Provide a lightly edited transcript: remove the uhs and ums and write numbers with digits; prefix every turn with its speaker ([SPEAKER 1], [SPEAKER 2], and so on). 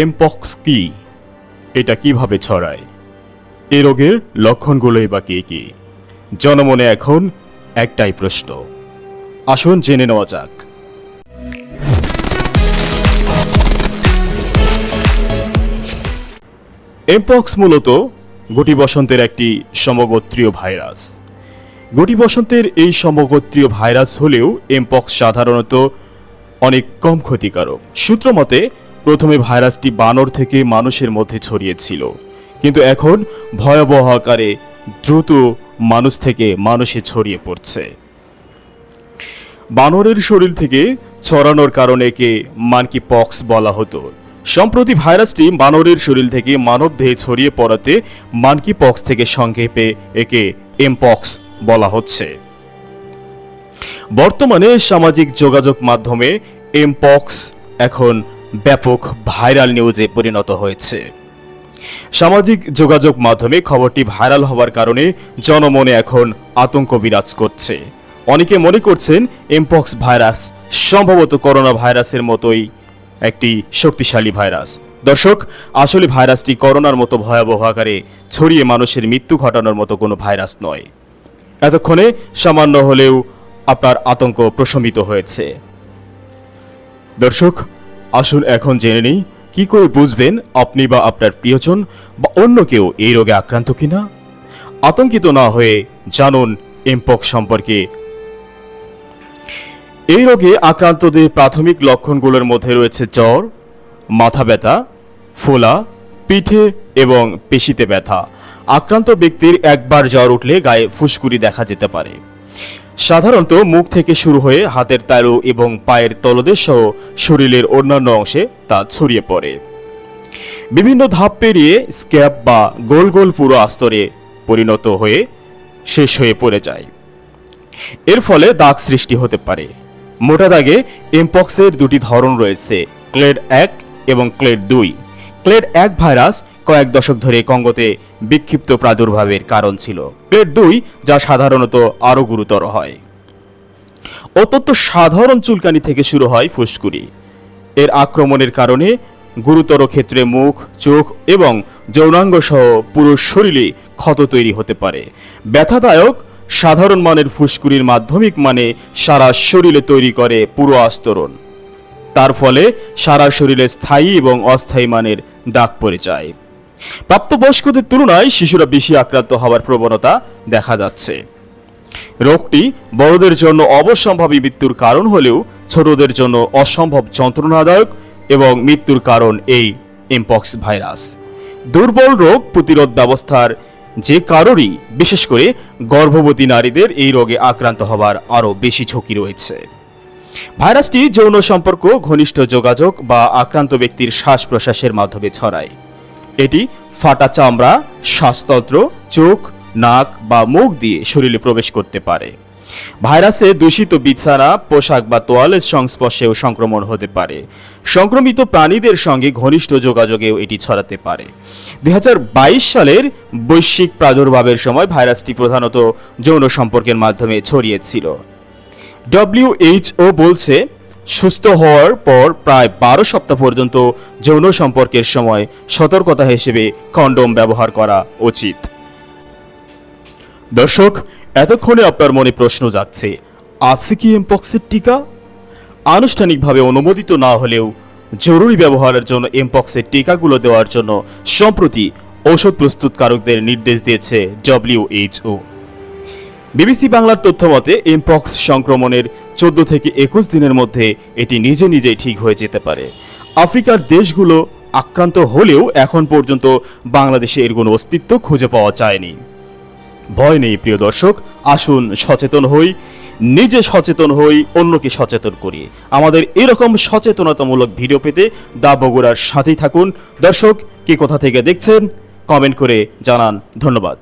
[SPEAKER 1] Mpox কি? এটা কিভাবে ছড়ায়? এই রোগের লক্ষণগুলোই বা কি কি? জনমনে এখন একটাই প্রশ্ন। আসুন জেনে নেওয়া যাক। এমপক্স মূলত গুটি বসন্তের একটি সমগোত্রীয় ভাইরাস। গুটি বসন্তের এই সমগোত্রীয় ভাইরাস হলেও এমপক্স সাধারণত অনেক কম ক্ষতিকারক। সূত্র মতে প্রথমে ভাইরাসটি বানর থেকে মানুষের মধ্যে ছড়িয়েছিল, কিন্তু এখন ভয়াবহ আকারে দ্রুত মানুষ থেকে মানুষে ছড়িয়ে পড়ছে। বানরের শরীর থেকে ছড়ানোর কারণে একে মানকি পক্স বলা হতো। সম্প্রতি ভাইরাসটি বানরের শরীর থেকে মানবদেহে ছড়িয়ে পড়াতে মানকি পক্স থেকে সংক্ষেপে একে এমপক্স বলা হচ্ছে। বর্তমানে সামাজিক যোগাযোগ মাধ্যমে এমপক্স এখন ব্যাপক ভাইরাল নিউজে পরিণত হয়েছে। সামাজিক যোগাযোগ মাধ্যমে খবরটি ভাইরাল হওয়ার কারণে জনমনে এখন আতঙ্ক বিরাজ করছে। অনেকে মনে করছেন এমপক্স ভাইরাস সম্ভবত করোনা ভাইরাসের মতোই একটি শক্তিশালী ভাইরাস। দর্শক, আসলে ভাইরাসটি করোনার মতো ভয়াবহ আকারে ছড়িয়ে মানুষের মৃত্যু ঘটানোর মতো কোনো ভাইরাস নয়। এতক্ষণে সামান্য হলেও আপনার আতঙ্ক প্রশমিত হয়েছে। দর্শক, আসুন এখন জেনে নিই কি করে বুঝবেন আপনি বা আপনার প্রিয়জন বা অন্য কেউ এই রোগে আক্রান্ত কিনা। আতঙ্কিত না হয়ে জানুন এমপক্স সম্পর্কে। এই রোগে আক্রান্তদের প্রাথমিক লক্ষণগুলোর মধ্যে রয়েছে জ্বর, মাথা ব্যথা, ফোলা, পিঠে এবং পেশিতে ব্যথা। আক্রান্ত ব্যক্তির একবার জ্বর উঠলে গায়ে ফুসকুড়ি দেখা যেতে পারে। সাধারণত মুখ থেকে শুরু হয়ে হাতের তালু এবং পায়ের তলদেশ সহ শরীরের অন্যান্য অংশে তা ছড়িয়ে পড়ে। বিভিন্ন ধাপ পেরিয়ে স্ক্যাব বা গোল গোল পুরো আস্তরে পরিণত হয়ে শেষ হয়ে পড়ে যায়। এর ফলে দাগ সৃষ্টি হতে পারে। মোটা দাগে এমপক্সের দুটি ধরন রয়েছে, ক্লেড 1 এবং ক্লেড 2। ক্লেড 1 ভাইরাস কয়েক দশক ধরে কঙ্গোতে বিক্ষিপ্ত প্রাদুর্ভাবের কারণ ছিল। ক্লেড 2 যা সাধারণত আরও গুরুতর হয়। অত্যন্ত সাধারণ চুলকানি থেকে শুরু হয় ফুসকুড়ি। এর আক্রমণের কারণে গুরুতর ক্ষেত্রে মুখ, চোখ এবং যৌনাঙ্গ সহ পুরো শরীরে ক্ষত তৈরি হতে পারে। ব্যথাদায়ক সাধারণ মানের ফুসকুড়ির মাধ্যমিক মানে সারা শরীরে তৈরি করে পুরো আস্তরণ। তার ফলে সারা শরীরে স্থায়ী এবং অস্থায়ী মানের দাগ পড়ে যায়। প্রাপ্তবয়স্কদের তুলনায় শিশুরা বেশি আক্রান্ত হওয়ার প্রবণতা দেখা যাচ্ছে। রোগটি বড়দের জন্য অবশ্যম্ভাবী মৃত্যুর কারণ হলেও ছোটদের জন্য অসম্ভব যন্ত্রণাদায়ক এবং মৃত্যুর কারণ এই এমপক্স ভাইরাস। দুর্বল রোগ প্রতিরোধ ব্যবস্থার যে কারোরই, বিশেষ করে গর্ভবতী নারীদের এই রোগে আক্রান্ত হওয়ার আরও বেশি ঝুঁকি রয়েছে। ভাইরাসটি যৌন সম্পর্ক, ঘনিষ্ঠ যোগাযোগ বা আক্রান্ত ব্যক্তির শ্বাস প্রশ্বাসের মাধ্যমে ছড়ায়। এটি ফাটা চামড়া, শ্বাসতন্ত্র, চোখ, নাক বা মুখ দিয়ে শরীরে প্রবেশ করতে পারে। ভাইরাসে দূষিত বিছানা, পোশাক বা তোয়ালের সংস্পর্শেও সংক্রমণ হতে পারে। সংক্রমিত প্রাণীদের সঙ্গে ঘনিষ্ঠ যোগাযোগেও এটি ছড়াতে পারে। 2022 সালের বৈশ্বিক প্রাদুর্ভাবের সময় ভাইরাসটি প্রধানত যৌন সম্পর্কের মাধ্যমে ছড়িয়েছিল। WHO বলছে সুস্থ হওয়ার পর প্রায় 12 সপ্তাহ পর্যন্ত যৌন সম্পর্কের সময় সতর্কতা হিসেবে কন্ডোম ব্যবহার করা উচিত। দর্শক, এতক্ষণে আপনার মনে প্রশ্ন জাগছে, আছে কি এমপক্সের টিকা? আনুষ্ঠানিকভাবে অনুমোদিত না হলেও জরুরি ব্যবহারের জন্য এমপক্সের টিকাগুলো দেওয়ার জন্য সম্প্রতি ঔষধ প্রস্তুতকারকদের নির্দেশ দিয়েছে WHO। বিবিসি বাংলার তথ্য মতে এমপক্স সংক্রমণের 14 থেকে 21 দিনের মধ্যে এটি নিজে নিজেই ঠিক হয়ে যেতে পারে। আফ্রিকার দেশগুলো আক্রান্ত হলেও এখন পর্যন্ত বাংলাদেশে এর কোনো অস্তিত্ব খুঁজে পাওয়া যায়নি। ভয় নেই প্রিয় দর্শক, আসুন সচেতন হই, নিজে সচেতন হই, অন্যকে সচেতন করি। আমাদের এরকম সচেতনতামূলক ভিডিও পেতে দা বগুড়ার সাথেই থাকুন। দর্শক, কে কোথা থেকে দেখছেন কমেন্ট করে জানান। ধন্যবাদ।